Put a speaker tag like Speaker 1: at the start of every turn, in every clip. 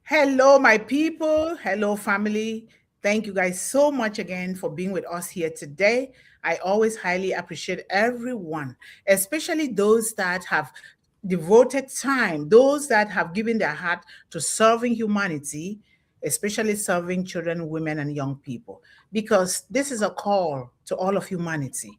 Speaker 1: Hello, my people. Hello, family. Thank you guys so much again for being with us here today. I always highly appreciate everyone, especially those that have devoted time, those that have given their heart to serving humanity, especially serving children, women, and young people, because this is a call to all of humanity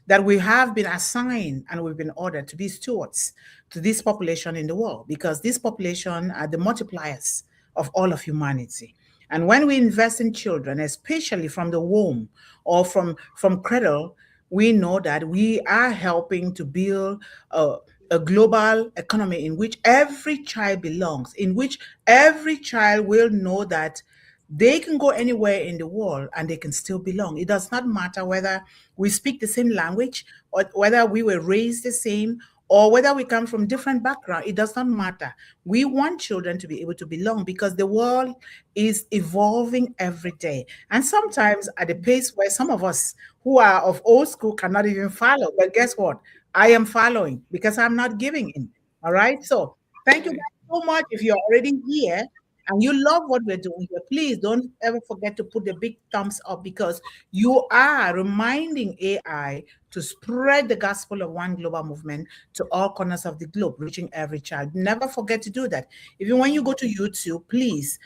Speaker 1: that we have been assigned and we've been ordered to be stewards to this population in the world, because this population are the multipliers of all of humanity. And when we invest in children, especially from the womb or from cradle, we know that we are helping to build a global economy in which every child belongs, in which every child will know that they can go anywhere in the world and they can still belong. It does not matter whether we speak the same language or whether we were raised the same or whether we come from different background. It does not matter. We want children to be able to belong because the world is evolving every day. And sometimes at a pace where some of us who are of old school cannot even follow. But guess what? I am following because I'm not giving in. All right. So thank you guys so much. If you're already here, and you love what we're doing here, please don't ever forget to put the big thumbs up, because you are reminding AI to spread the gospel of one global movement to all corners of the globe, reaching every child. Never forget to do that. Even when you go to YouTube, please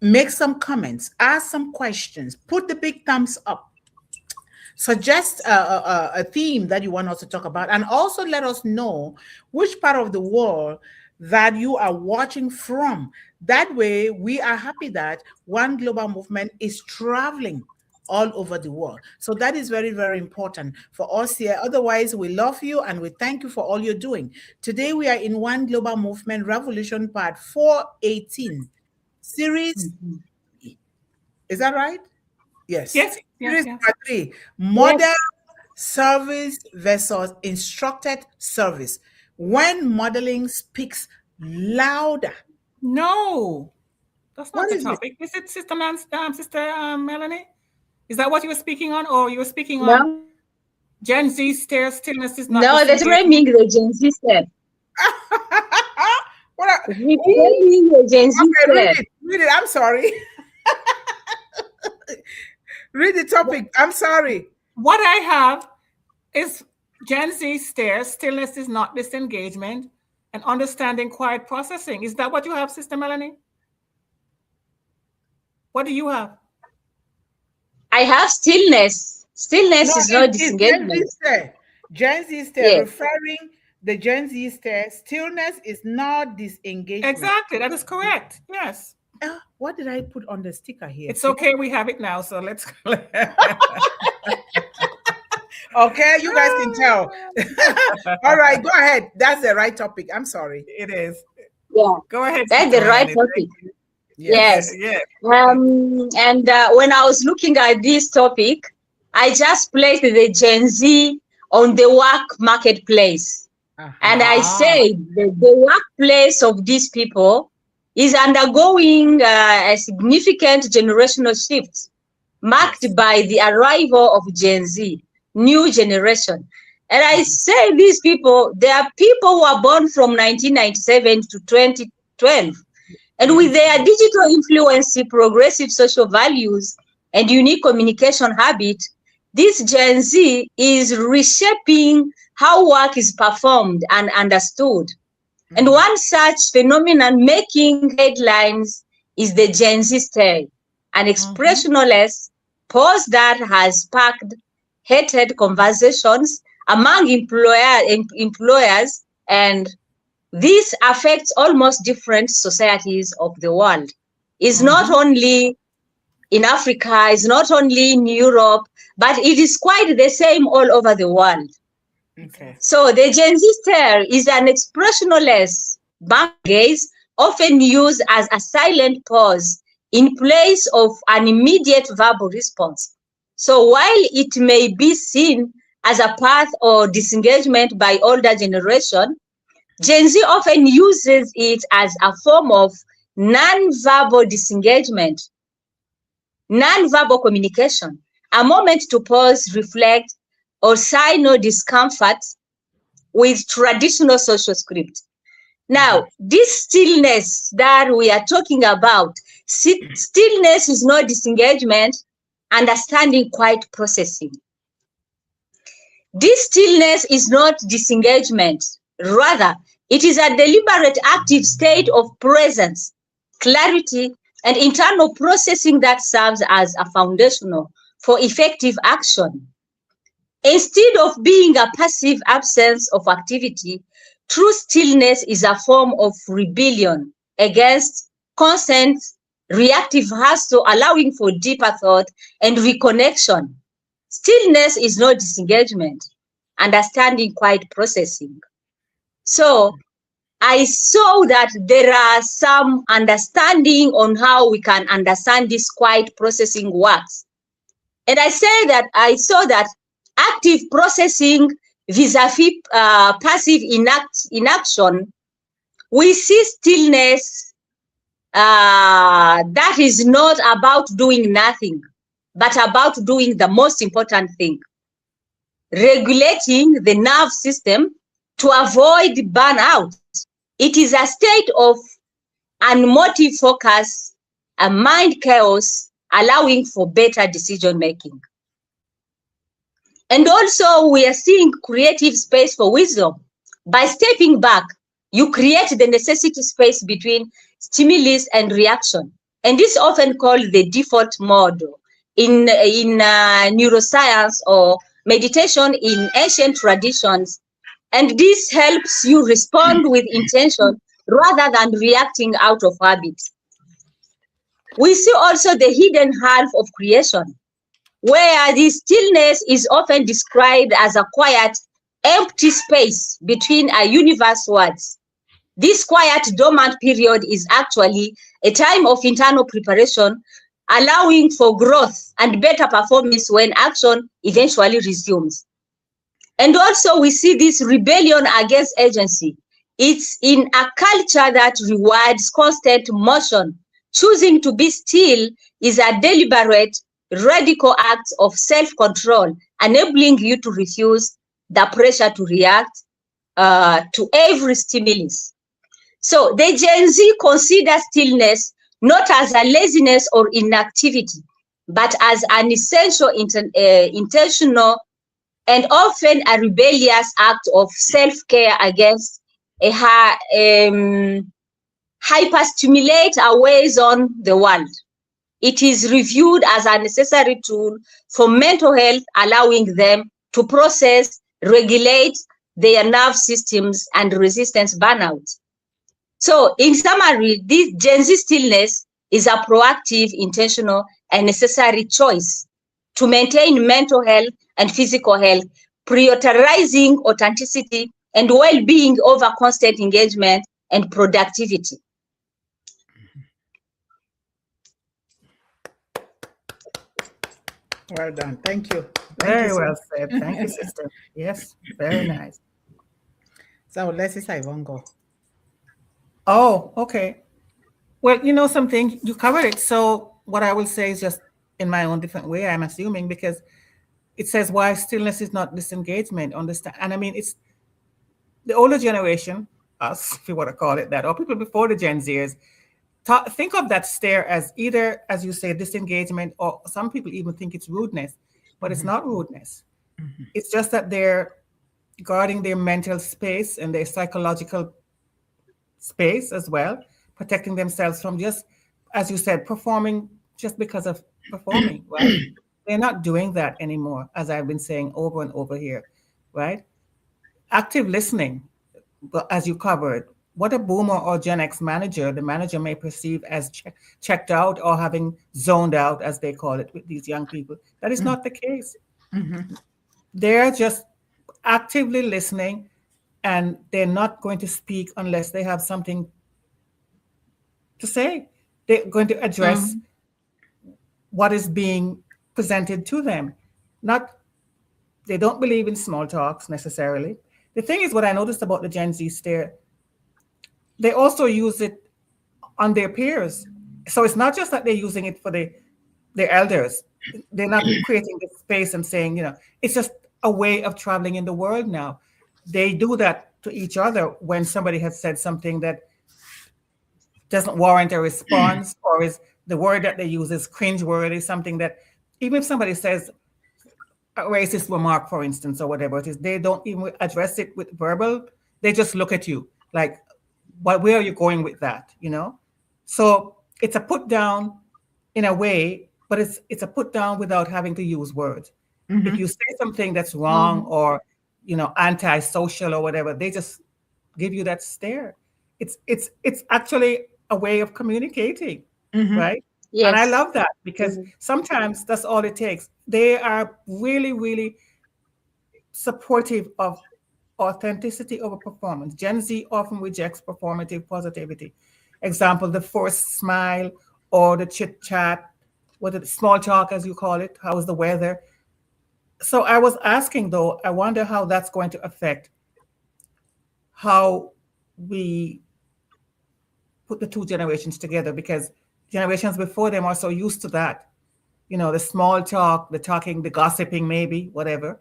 Speaker 1: make some comments, ask some questions, put the big thumbs up. Suggest a theme that you want us to talk about, and also let us know which part of the world that you are watching from. That way, we are happy that one global movement is traveling all over the world. So that is very, very important for us here. Otherwise, we love you and we thank you for all you're doing. Today, we are in One Global Movement Revolution Part 418, Series. Is that right? Yes.
Speaker 2: Yes.
Speaker 1: Series Part 3, Model Service versus Instructed Service. When modeling speaks louder.
Speaker 2: No, that's not the topic. Is it, Sister Melanie? Is that what you were speaking on, or you were speaking on Gen Z stillness is not?
Speaker 3: No, that's reframing the Gen Z stare. Reframing the Gen Z stare.
Speaker 1: Read it. I'm sorry. Read the topic. I'm sorry.
Speaker 2: What I have is Gen Z stillness is not disengagement, and understanding quiet processing. Is that what you have, Sister Melanie? What do you have?
Speaker 3: I have stillness. Stillness is not disengagement.
Speaker 1: Gen Z stare, referring the Gen Z stare, stillness is not disengagement.
Speaker 2: Exactly, that is correct. Yes.
Speaker 1: What did I put on the sticker here?
Speaker 2: It's okay, we have it now, so let's.
Speaker 1: Okay, you guys can tell. All right, go ahead. That's the right topic. I'm sorry.
Speaker 2: It is.
Speaker 3: Yeah.
Speaker 2: Go ahead.
Speaker 3: That's the right topic. Yes. And when I was looking at this topic, I just placed the Gen Z on the work marketplace. And I say the workplace of these people is undergoing a significant generational shift marked by the arrival of Gen Z. New generation. And I say these people, they are people who are born from 1997 to 2012. And with their digital influence, progressive social values, and unique communication habit, this Gen Z is reshaping how work is performed and understood. And one such phenomenon making headlines is the Gen Z stare, an expressionless pause that has sparked heated conversations among employers, and this affects almost different societies of the world. It's not only in Africa, it's not only in Europe, but it is quite the same all over the world.
Speaker 1: Okay.
Speaker 3: So the Gen Z stare is an expressionless back gaze, often used as a silent pause in place of an immediate verbal response. So while it may be seen as a path or disengagement by older generation, Gen Z often uses it as a form of non-verbal disengagement, non-verbal communication, a moment to pause, reflect, or signal discomfort with traditional social script. Now, this stillness that we are talking about, stillness is not disengagement, understanding, quiet processing. This stillness is not disengagement. Rather, it is a deliberate active state of presence, clarity, and internal processing that serves as a foundational for effective action. Instead of being a passive absence of activity, true stillness is a form of rebellion against constant reactive hustle, allowing for deeper thought and reconnection. Stillness is not disengagement, understanding, quiet processing. So I saw that there are some understanding on how we can understand this quiet processing works. And I saw that active processing vis-a-vis passive inaction, we see stillness that is not about doing nothing, but about doing the most important thing, regulating the nerve system to avoid burnout. It is a state of unmotivated focus, a mind chaos, allowing for better decision making. And also we are seeing creative space for wisdom. By stepping back, you create the necessity space between stimulus and reaction. And this is often called the default mode in neuroscience or meditation in ancient traditions. And this helps you respond with intention rather than reacting out of habit. We see also the hidden half of creation, where the stillness is often described as a quiet, empty space between a universe words. This quiet, dormant period is actually a time of internal preparation, allowing for growth and better performance when action eventually resumes. And also we see this rebellion against agency. It's in a culture that rewards constant motion. Choosing to be still is a deliberate, radical act of self-control, enabling you to refuse the pressure to react to every stimulus. So the Gen Z considers stillness not as a laziness or inactivity, but as an essential, intentional, and often a rebellious act of self-care against a hyperstimulate our ways on the world. It is reviewed as a necessary tool for mental health, allowing them to process, regulate their nerve systems and resistance burnout. So in summary, this Gen Z stillness is a proactive, intentional, and necessary choice to maintain mental health and physical health, prioritizing authenticity and well-being over constant engagement and productivity.
Speaker 1: Well done. Thank you.
Speaker 2: Very well said. Thank you, sister. Yes, very nice.
Speaker 1: So let's see Yvonne go.
Speaker 2: Oh, okay. Well, you know something, you covered it. So what I will say is just in my own different way, I'm assuming, because it says why stillness is not disengagement. Understand? And I mean, it's the older generation, us, if you want to call it that, or people before the Gen Zers, think of that stare as either, as you say, disengagement, or some people even think it's rudeness, but it's not rudeness. It's just that they're guarding their mental space and their psychological space as well, protecting themselves from just, as you said, performing just because of performing, right? They're not doing that anymore, as I've been saying over and over here, right? Active listening, as you covered, what a boomer or Gen X manager, the manager may perceive as checked out or having zoned out, as they call it, with these young people. That is not the case. They're just actively listening, and they're not going to speak unless they have something to say. They're going to address what is being presented to them. They don't believe in small talks necessarily. The thing is, what I noticed about the Gen Z stare, they also use it on their peers. So it's not just that they're using it for their elders. They're not creating this space and saying, it's just a way of traveling in the world now. They do that to each other when somebody has said something that doesn't warrant a response, or is the word that they use is cringeworthy, something that even if somebody says a racist remark, for instance, or whatever it is, they don't even address it with verbal. They just look at you like, where are you going with that? So it's a put down in a way, but it's a put down without having to use words.
Speaker 1: Mm-hmm.
Speaker 2: If you say something that's wrong or anti-social or whatever, they just give you that stare. It's actually a way of communicating, right?
Speaker 3: Yes.
Speaker 2: And I love that because sometimes that's all it takes. They are really, really supportive of authenticity over performance. Gen Z often rejects performative positivity. Example, the forced smile or the chit chat, the small talk, as you call it. How is the weather? So I was asking, though, I wonder how that's going to affect how we put the two generations together, because generations before them are so used to that. The small talk, the talking, the gossiping, maybe, whatever,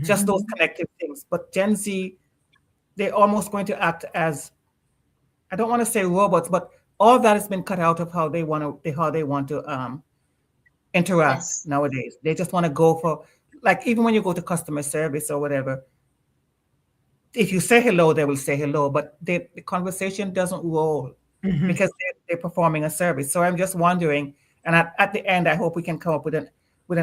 Speaker 2: just those connective things. But Gen Z, they're almost going to act as, I don't want to say robots, but all that has been cut out of how they want to interact nowadays. They just want to go for, like, even when you go to customer service or whatever, if you say hello, they will say hello, but the conversation doesn't roll because they're performing a service. So I'm just wondering, and at the end, I hope we can come up with an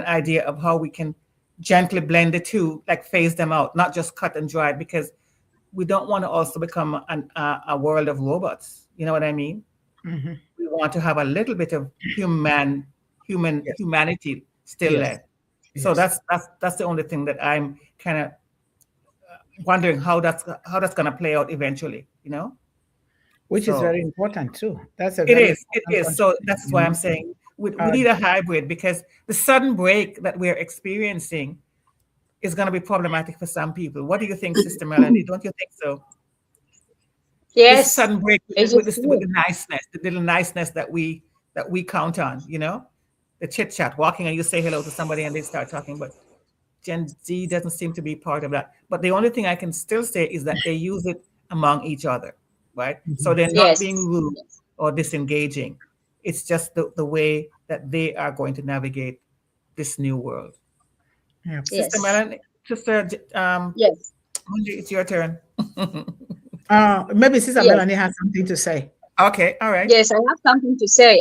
Speaker 2: idea of how we can gently blend the two, like phase them out, not just cut and dry, because we don't want to also become a world of robots. You know what I mean? We want to have a little bit of humanity still left. So that's the only thing that I'm kind of wondering how that's going to play out eventually.
Speaker 1: Which is very important too.
Speaker 2: It is. So that's why I'm saying we need a hybrid, because the sudden break that we're experiencing is going to be problematic for some people. What do you think, Sister Melanie? Don't you think so?
Speaker 3: Yes.
Speaker 2: This sudden break with the niceness, the little niceness that we count on, the chit chat, walking and you say hello to somebody and they start talking, but Gen Z doesn't seem to be part of that. But the only thing I can still say is that they use it among each other, right? So they're not being rude or disengaging. It's just the way that they are going to navigate this new world.
Speaker 1: Yeah.
Speaker 2: Sister Melanie, Sister
Speaker 3: yes,
Speaker 2: Mundih, it's your turn.
Speaker 1: Maybe Sister Melanie has something to say.
Speaker 2: Okay, all right.
Speaker 3: Yes, I have something to say.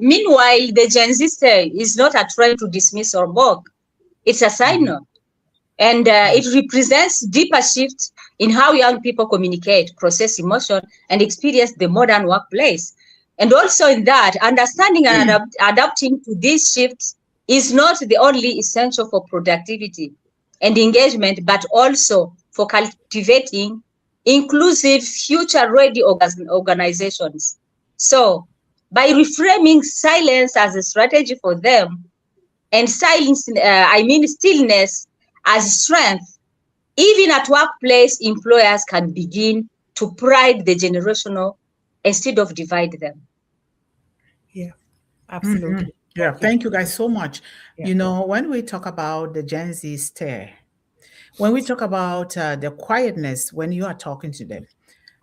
Speaker 3: Meanwhile, the Gen Z style is not a trend to dismiss or mock. It's a signal. And it represents deeper shifts in how young people communicate, process emotion, and experience the modern workplace. And also in that, understanding and adapting to these shifts is not the only essential for productivity and engagement, but also for cultivating inclusive, future-ready organizations. So, by reframing silence as a strategy for them, and stillness as strength, even at workplace, employers can begin to pride the generational instead of divide them.
Speaker 2: Yeah, absolutely.
Speaker 1: Yeah, thank you guys so much. Yeah. When we talk about the Gen Z stare, when we talk about the quietness when you are talking to them,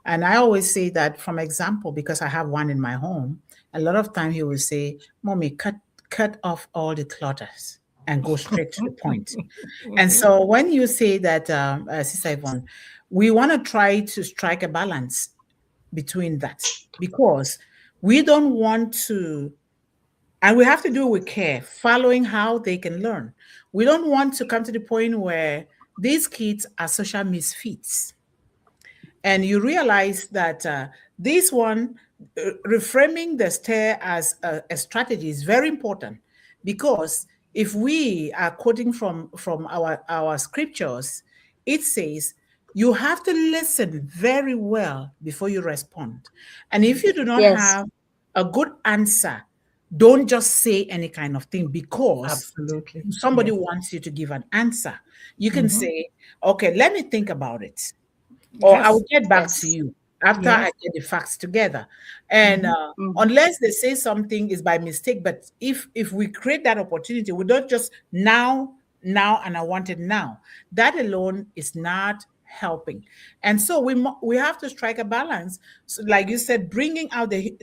Speaker 1: and I always say that from example, because I have one in my home, a lot of time he will say, "Mommy, cut off all the clutters and go straight to the point." And so when you say that, Sister Yvonne, we want to try to strike a balance between that, because we don't want to, and we have to do it with care, following how they can learn. We don't want to come to the point where these kids are social misfits. And you realize that this one, reframing the stare as a strategy is very important, because if we are quoting from our scriptures, it says you have to listen very well before you respond. And if you do not have a good answer, don't just say any kind of thing, because somebody wants you to give an answer. You can say, okay, let me think about it. Or I will get back to you after I get the facts together. And unless they say something is by mistake, but if we create that opportunity, we don't just now, and I want it now. That alone is not helping. And so we have to strike a balance. So like you said, bringing out the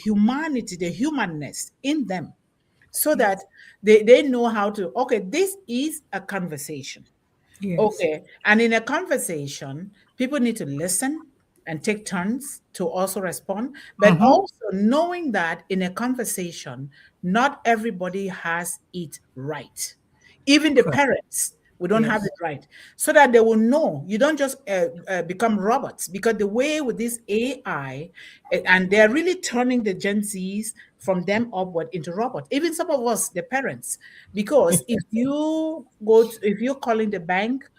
Speaker 1: humanity, the humanness in them, so that they know how to, okay, this is a conversation.
Speaker 2: Yes.
Speaker 1: Okay. And in a conversation, people need to listen and take turns to also respond, but also knowing that in a conversation, not everybody has it right. Even the parents, we don't have it right. So that they will know. You don't just become robots, because the way with this AI, and they're really turning the Gen Zs from them upward into robots. Even some of us, the parents, because if you're calling the bank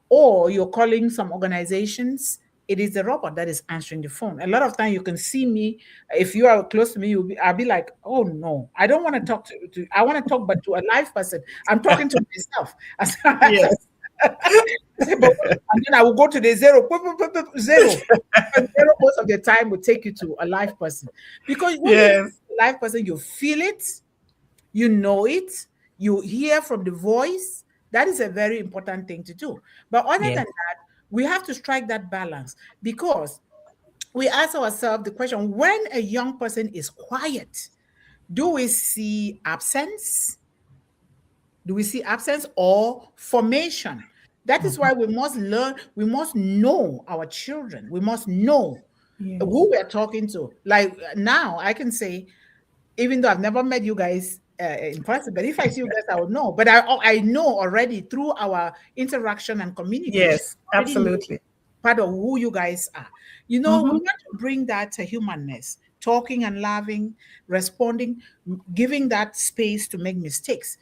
Speaker 1: or you're calling some organizations, it is the robot that is answering the phone. A lot of time you can see me, if you are close to me, I'll be like, oh no, I don't want to talk to I want to talk, but to a live person. I'm talking to myself.
Speaker 2: Yes.
Speaker 1: And then I will go to the zero. Zero most of the time will take you to a live person. Because when you're a live person, you feel it, you know it, you hear from the voice. That is a very important thing to do. But other than that, we have to strike that balance, because we ask ourselves the question, when a young person is quiet, do we see absence? Do we see absence or formation? That is why we must learn, we must know our children. We must know who we're talking to. Like now, I can say, even though I've never met you guys in person, but if I see you guys, I would know. But I know already through our interaction and communication.
Speaker 2: Yes, absolutely.
Speaker 1: Part of who you guys are. We want to bring that humanness, talking and laughing, responding, giving that space to make mistakes.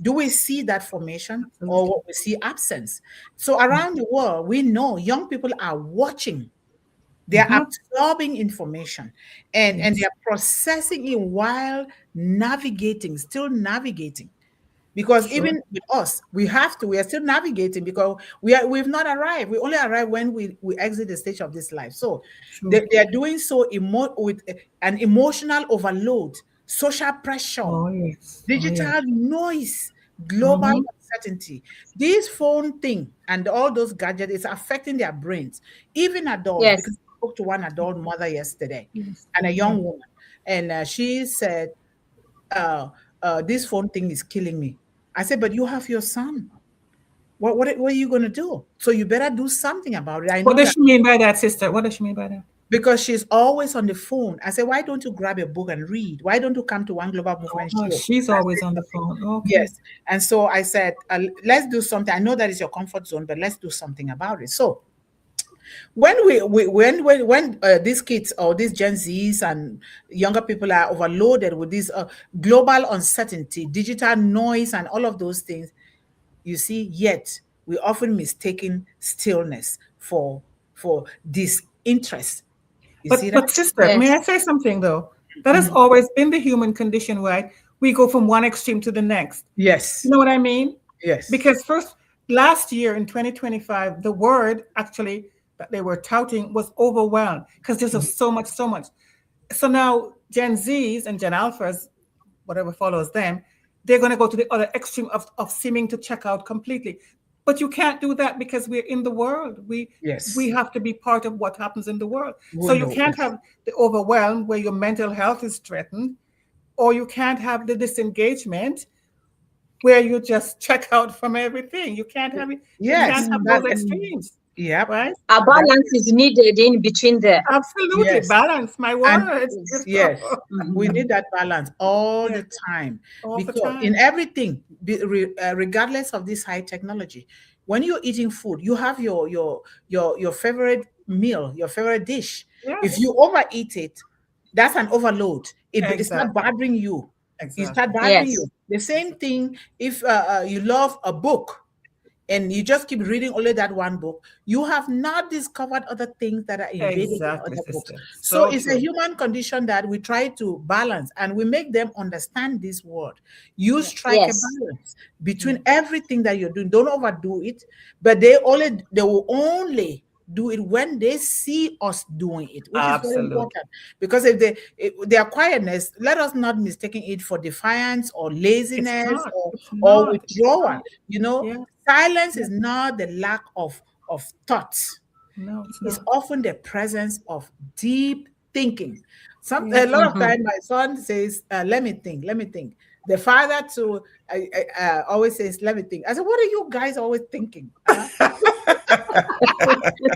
Speaker 1: Do we see that formation or we see absence? So around the world, we know young people are watching. They're absorbing information and they're processing it while still navigating. Because even with us, we are still navigating, because we've not arrived. We only arrive when we exit the stage of this life. So they are doing so with an emotional overload, social pressure, digital noise, global uncertainty. This phone thing and all those gadgets is affecting their brains, even adults. Because I spoke to one adult mother yesterday and a young woman, and she said, this phone thing is killing me. I said, but you have your son. What are you going to do? So you better do something about it.
Speaker 2: What does she mean by that, sister? What does she mean by that?
Speaker 1: Because she's always on the phone. I said, why don't you grab a book and read? Why don't you come to One Global Movement show?
Speaker 2: She's always on the phone. Okay.
Speaker 1: Yes. And so I said, let's do something. I know that is your comfort zone, but let's do something about it. So when these kids or these Gen Zs and younger people are overloaded with this global uncertainty, digital noise, and all of those things, you see, yet we often mistaken stillness for disinterest.
Speaker 2: But sister, may I say something though? That has always been the human condition, right? We go from one extreme to the next.
Speaker 1: Yes.
Speaker 2: You know what I mean?
Speaker 1: Yes.
Speaker 2: Because last year in 2025, the word actually that they were touting was overwhelmed, because there's so much. So now Gen Zs and Gen Alphas, whatever follows them, they're going to go to the other extreme of seeming to check out completely. But you can't do that, because we're in the world. We have to be part of what happens in the world. So you can't have the overwhelm where your mental health is threatened, or you can't have the disengagement where you just check out from everything. You can't have it.
Speaker 1: Yes,
Speaker 2: you can't have those extremes.
Speaker 1: Yeah,
Speaker 2: right.
Speaker 3: A balance is needed in between there.
Speaker 2: Absolutely,
Speaker 1: Yes.
Speaker 2: Balance. My word.
Speaker 1: Yes, we need that balance all the time. Because in everything, regardless of this high technology, when you're eating food, you have your favorite meal, your favorite dish.
Speaker 2: Yes.
Speaker 1: If you overeat it, that's an overload. It's not bothering you.
Speaker 2: Exactly.
Speaker 1: It start bothering you. The same thing if you love a book and you just keep reading only that one book, you have not discovered other things that are embedded in other books. So it's a human condition that we try to balance, and we make them understand this word. You strike a balance between everything that you're doing. Don't overdo it, but they will only do it when they see us doing it, which is very important. Because if their quietness, let us not mistake it for defiance or laziness or withdrawal. Silence is not the lack of of thoughts.
Speaker 2: No,
Speaker 1: It's often the presence of deep thinking.
Speaker 2: Yes.
Speaker 1: A lot of time, my son says, "Let me think. Let me think." The father too always says, "Let me think." I said, "What are you guys always thinking?" Huh?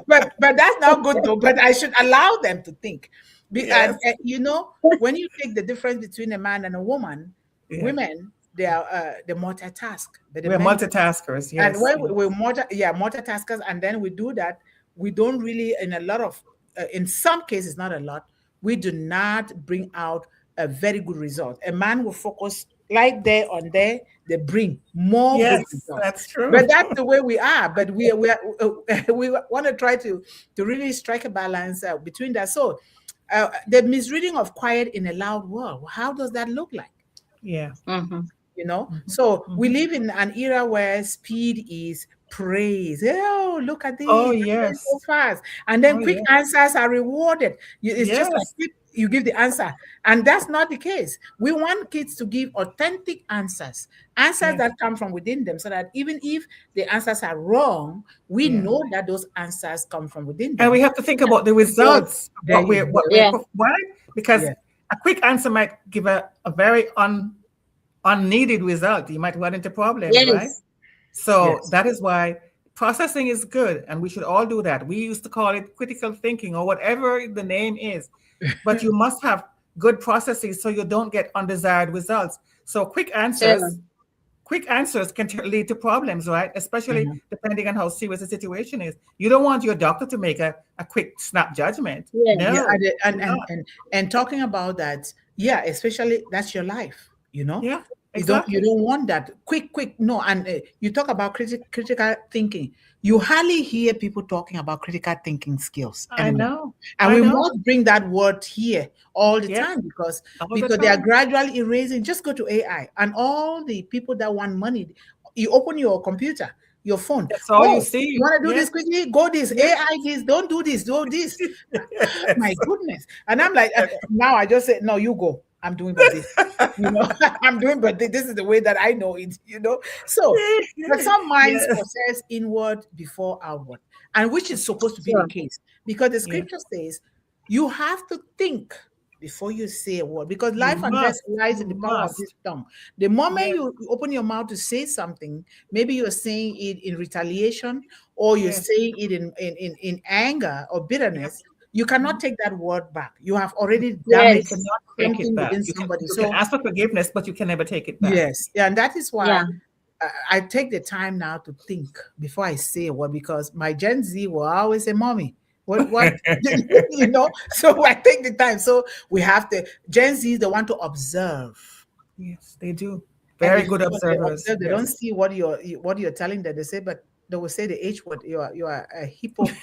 Speaker 1: but that's not good though. But I should allow them to think.
Speaker 2: Yes.
Speaker 1: And you know, when you take the difference between a man and a woman, women they are they multitask. But the
Speaker 2: We're
Speaker 1: men,
Speaker 2: multitaskers. Yes.
Speaker 1: and when we're multitaskers, and then we do that, we don't really, in a lot of, in some cases, not a lot, we do not bring out a very good result. A man will focus right there on there, they bring more good results.
Speaker 2: That's true.
Speaker 1: But that's the way we are. But we want to try to really strike a balance between that. So the misreading of quiet in a loud world, how does that look like?
Speaker 2: Yeah.
Speaker 1: You know, so we live in an era where speed is praise. Oh, look at this.
Speaker 2: Oh, yes.
Speaker 1: So fast. And then quick answers are rewarded. It's just like you give the answer. And that's not the case. We want kids to give authentic answers that come from within them, so that even if the answers are wrong, we know that those answers come from within them.
Speaker 2: And we have to think about the results. Why? Because a quick answer might give a very unneeded result. You might run into problems, right? So that is why processing is good, and we should all do that. We used to call it critical thinking or whatever the name is, but you must have good processes so you don't get undesired results. So quick answers can lead to problems, right? Especially depending on how serious the situation is. You don't want your doctor to make a quick snap judgment.
Speaker 1: And talking about that, especially that's your life, you know?
Speaker 2: Yeah. Exactly.
Speaker 1: You don't want that quick. No, and you talk about critical thinking. You hardly hear people talking about critical thinking skills anymore. We must bring that word here all the time because they are gradually erasing. Just go to AI and all the people that want money. You open your computer, your phone.
Speaker 2: That's all you see.
Speaker 1: You want to do this quickly? Go this AI this. Don't do this. Do this. My goodness! And I'm like, now I just say, no, you go. I'm doing but this, you know. I'm doing but this is the way that I know it, you know. So, but some minds process inward before outward, and which is supposed to be the case because the scripture says you have to think before you say a word, because life and death lies in the power of this tongue. The moment you open your mouth to say something, maybe you're saying it in retaliation, or you're saying it in anger or bitterness. You cannot take that word back. You have already damaged something within somebody.
Speaker 2: You can ask for forgiveness, but you can never take it back.
Speaker 1: Yes, and that is why I take the time now to think before I say a word, because my Gen Z will always say, "Mommy, what?" You know. So I take the time. So we have to. Gen Z, they want to observe.
Speaker 2: Yes, they do. Very good observers.
Speaker 1: They don't see what you're telling them. They say, but they will say the H word. You are a hypocrite.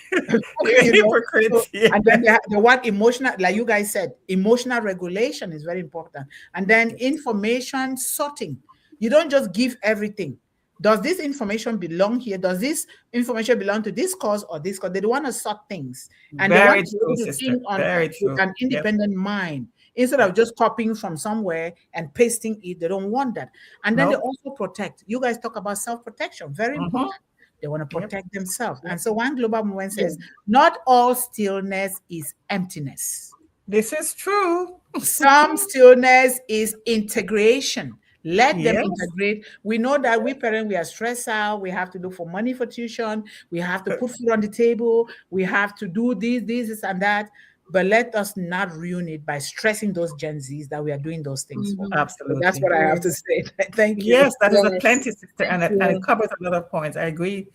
Speaker 2: Hypocrite.
Speaker 1: So, and then the word emotional, like you guys said, emotional regulation is very important. And then information sorting. You don't just give everything. Does this information belong here? Does this information belong to this cause or this cause? They don't want to sort things. And they want to think on an independent mind, instead of just copying from somewhere and pasting it. They don't want that. And then they also protect. You guys talk about self-protection. Very important. They want to protect themselves. And so one global movement says, not all stillness is emptiness.
Speaker 2: This is true.
Speaker 1: Some stillness is integration. Let them integrate. We know that we parents, we are stressed out. We have to look for money for tuition. We have to put food on the table. We have to do this, and that. But let us not ruin it by stressing those Gen Zs that we are doing those things for.
Speaker 2: Absolutely.
Speaker 1: So that's what I have to say. Thank you.
Speaker 2: Yes, that is a plenty, sister, and it covers a lot of points. I agree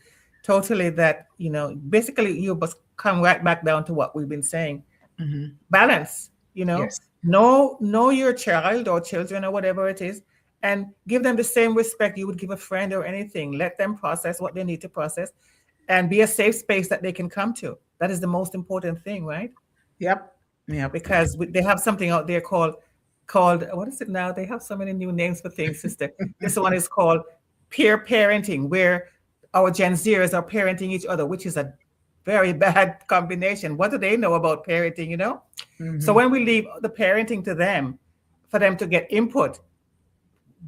Speaker 2: totally that, basically you must come right back down to what we've been saying. Balance, know your child or children or whatever it is, and give them the same respect you would give a friend or anything. Let them process what they need to process and be a safe space that they can come to. That is the most important thing, right?
Speaker 1: Yep. Yeah.
Speaker 2: Because they have something out there called what is it now? They have so many new names for things, sister. This one is called peer parenting, where our Gen Zers are parenting each other, which is a very bad combination. What do they know about parenting, So when we leave the parenting to them, for them to get input,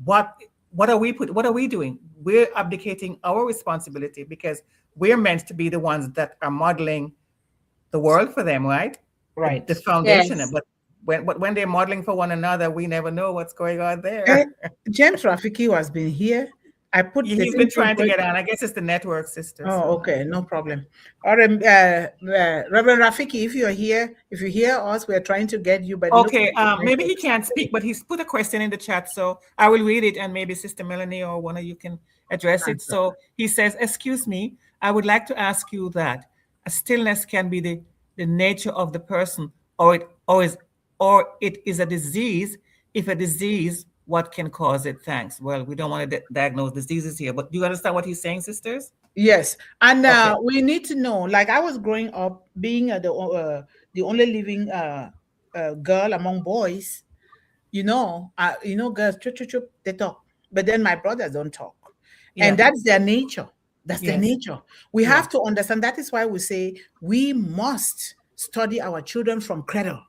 Speaker 2: what what are we doing? We're abdicating our responsibility because we're meant to be the ones that are modeling the world for them, right?
Speaker 1: Right.
Speaker 2: The foundation.
Speaker 3: Yes.
Speaker 2: But when they're modeling for one another, we never know what's going on there.
Speaker 1: James Rafiki has been here.
Speaker 2: He's been trying to get on. I guess it's the network, sister.
Speaker 1: Oh,
Speaker 2: so.
Speaker 1: okay, no problem. Or Reverend Rafiki, if you hear us, we're trying to get you. But
Speaker 2: Okay, maybe he can't speak, but he's put a question in the chat, so I will read it, and maybe Sister Melanie or one of you can address it. So he says, "Excuse me, I would like to ask you that a stillness can be the nature of the person, or it is a disease. If a disease, what can cause it? Thanks." Well, we don't want to diagnose diseases here, but do you understand what he's saying, sisters?
Speaker 1: Yes, and we need to know. Like I was growing up, being the only living girl among boys. Girls, they talk, but then my brothers don't talk, and that's their nature. That's their nature. We have to understand. That is why we say we must study our children from cradle.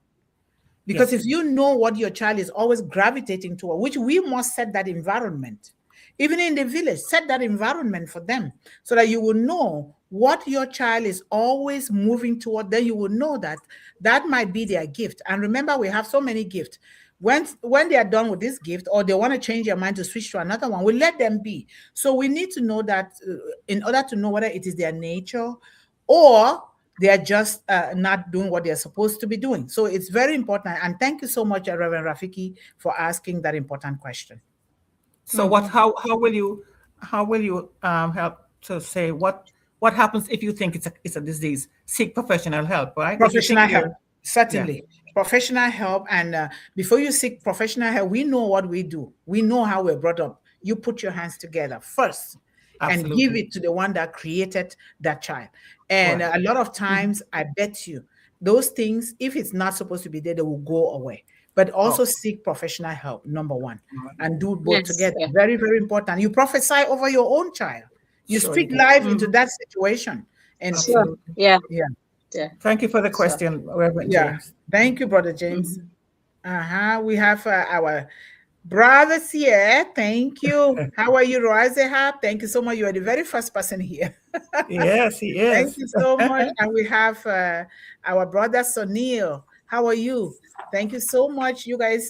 Speaker 1: Because if you know what your child is always gravitating toward, which we must set that environment, even in the village, set that environment for them so that you will know what your child is always moving toward. Then you will know that that might be their gift. And remember, we have so many gifts. When they are done with this gift or they want to change their mind to switch to another one, we let them be. So we need to know that in order to know whether it is their nature or they are just not doing what they're supposed to be doing. So it's very important. And thank you so much, Reverend Rafiki, for asking that important question.
Speaker 2: So how will you help to say what happens if you think it's a disease? Seek professional help, right?
Speaker 1: Professional help, certainly. Yeah. Professional help. And before you seek professional help, we know what we do. We know how we're brought up. You put your hands together first. Absolutely. And give it to the one that created that child. And a lot of times, I bet you, those things, if it's not supposed to be there, they will go away. But also seek professional help, number one, and do both together. Yeah. Very, very important. You prophesy over your own child. You speak life into that situation. And
Speaker 3: yeah.
Speaker 2: Thank you for the question, Reverend James.
Speaker 1: Thank you, Brother James. We have our brothers here. Thank you. How are you, Roazehab? Thank you so much. You are the very first person here.
Speaker 2: Yes, he is.
Speaker 1: Thank you so much. And we have our brother Sonil. How are you? Thank you so much. You guys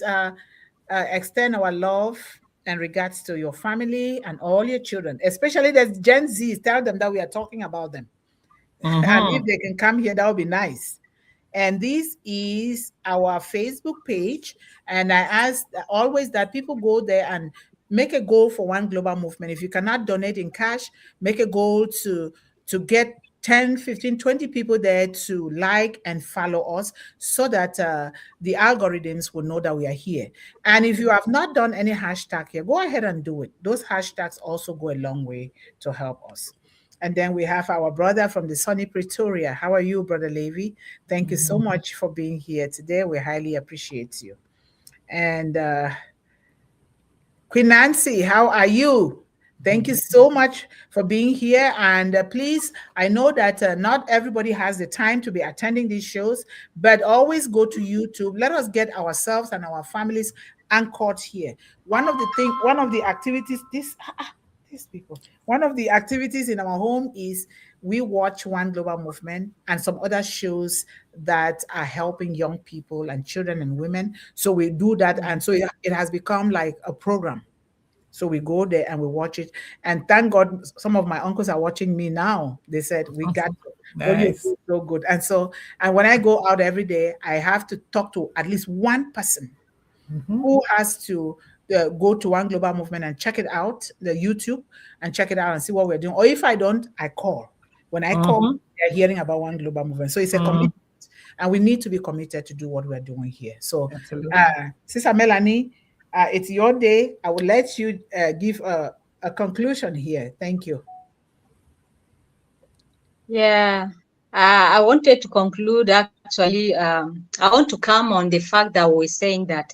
Speaker 1: extend our love and regards to your family and all your children, especially the Gen Zs. Tell them that we are talking about them. And if they can come here, that would be nice. And this is our Facebook page. And I ask always that people go there and make a goal for One Global Movement. If you cannot donate in cash, make a goal to get 10, 15, 20 people there to like and follow us so that the algorithms will know that we are here. And if you have not done any hashtag here, go ahead and do it. Those hashtags also go a long way to help us. And then we have our brother from the sunny Pretoria. How are you, Brother Levy? Thank you so much for being here today. We highly appreciate you. And Queen Nancy, how are you? Thank you so much for being here. And please, I know that not everybody has the time to be attending these shows, but always go to YouTube. Let us get ourselves and our families anchored here. One of the activities, one of the activities in our home is we watch One Global Movement and some other shows that are helping young people and children and women. So we do that. And so it has become like a program. So we go there and we watch it. And thank God some of my uncles are watching me now. They said, we got nice. So good. And when I go out every day, I have to talk to at least one person who has to go to One Global Movement and check it out, the YouTube, and check it out and see what we're doing. Or if I don't, I call. When I call, they're hearing about One Global Movement. So it's a commitment. And we need to be committed to do what we're doing here. So, Sister Melanie, it's your day. I will let you give a conclusion here. Thank you.
Speaker 3: Yeah, I wanted to conclude actually. I want to come on the fact that we're saying that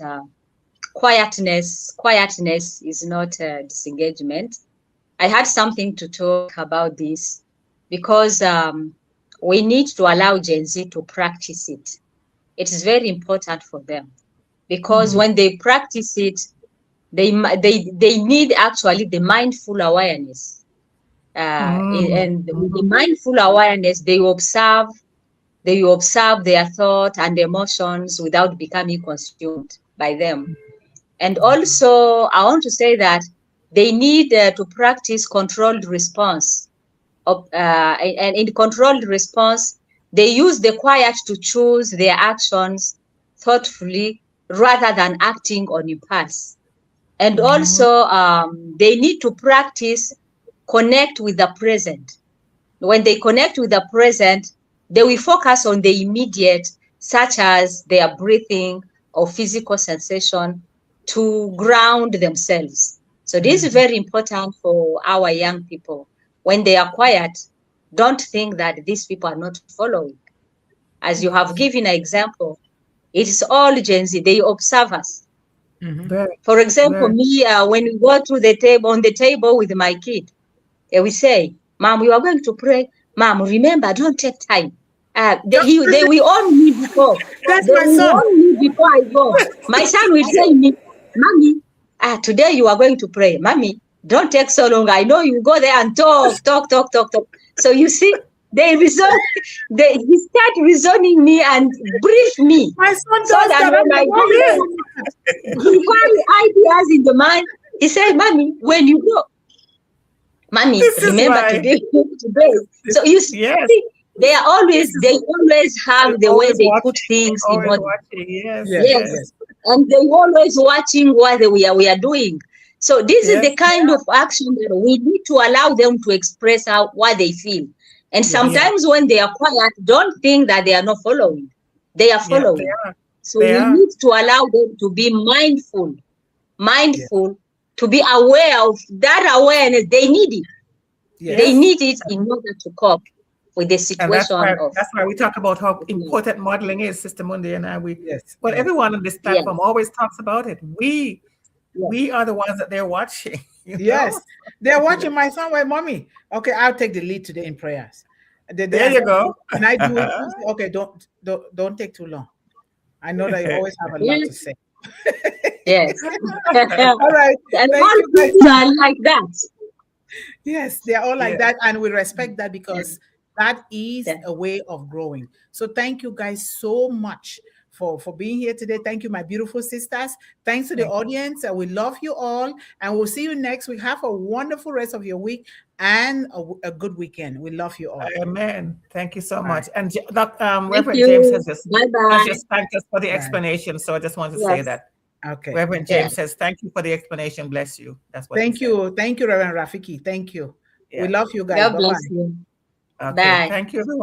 Speaker 3: quietness is not disengagement. I had something to talk about this because we need to allow Gen Z to practice it. It is very important for them because when they practice it, They need actually the mindful awareness. And with the mindful awareness, they observe their thought and emotions without becoming consumed by them. And also, I want to say that they need to practice controlled response. And in controlled response, they use the quiet to choose their actions thoughtfully rather than acting on impulse. And also, they need to practice connect with the present. When they connect with the present, they will focus on the immediate, such as their breathing or physical sensation, to ground themselves. So this is very important for our young people. When they are quiet, don't think that these people are not following. As you have given an example, it is all Gen Z. They observe us. For example, me, when we go through the table, on the table with my kid, we say, Mom, we are going to pray. Mom, remember, don't take time. They will on me before.
Speaker 1: That's
Speaker 3: they
Speaker 1: my
Speaker 3: will
Speaker 1: son.
Speaker 3: on me before I go. My son will say me, Mommy, today you are going to pray. Mommy, don't take so long. I know you go there and talk. So you see, he start reasoning me and brief me.
Speaker 1: My son
Speaker 3: so that when I go there, he finds ideas in the mind. He said, Mommy, when you go, Mommy, remember today. So you see, they always have the way they put things in order. Yes. And they always watching what we are doing. So this is the kind of action that we need to allow them to express what they feel. And sometimes when they are quiet, don't think that they are not following. They are following. So we need to allow them to be mindful, to be aware of that awareness. They need it. They need it in order to cope with the situation.
Speaker 2: That's why we talk about how important modeling is, Sister Mundih and I. But everyone on this platform always talks about it. We are the ones that they're watching.
Speaker 1: Yes, they're watching. My son, wait, Mommy. Okay, I'll take the lead today in prayers.
Speaker 2: There you go.
Speaker 1: And I do it. Okay, don't take too long. I know that you always have a lot to say.
Speaker 3: Yes.
Speaker 1: All right.
Speaker 3: And all people are like that.
Speaker 1: Yes, they're all like that, and we respect that because that is a way of growing. So thank you guys so much for being here today. Thank you, my beautiful sisters. Thanks to the audience. We love you all, and we'll see you next week. Have a wonderful rest of your week and a good weekend. We love you all.
Speaker 2: Amen. Thank you so much. And Reverend James has just thanked us for the explanation. So I just wanted to say that.
Speaker 1: Okay.
Speaker 2: Reverend James says, thank you for the explanation. Bless you. That's what
Speaker 1: Thank you. Thank you, Reverend Rafiki. Thank you. We love you guys.
Speaker 3: God bless you.
Speaker 2: Okay. Bye. Thank you, everyone.